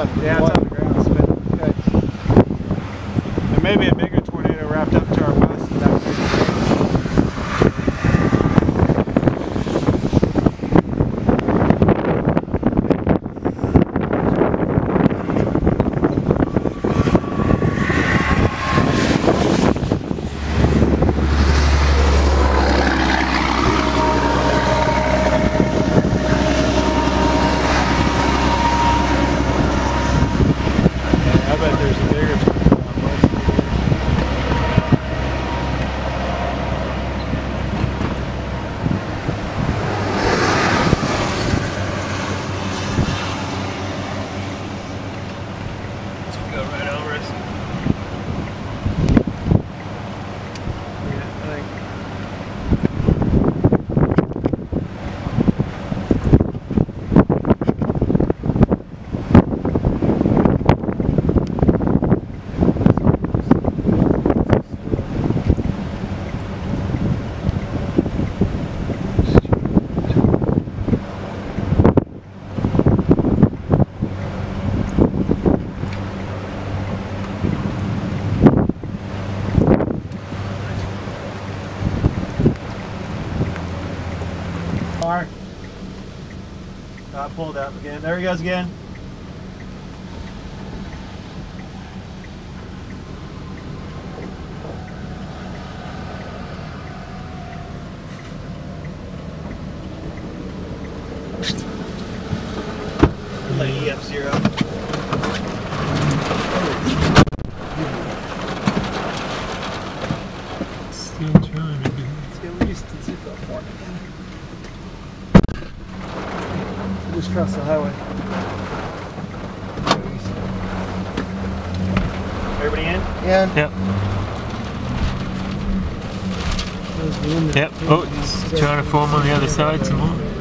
ground. Yeah, it's on the ground spinning. Okay. There may be a bigger tornado wrapped up to our west. Pulled up again. There he goes again. Like EF0. Still trying to do. Let's get at least see if they'll form again. Just across the highway. Everybody in? Yeah. Yep. Yep. Oh, it's trying to form on the other side some more.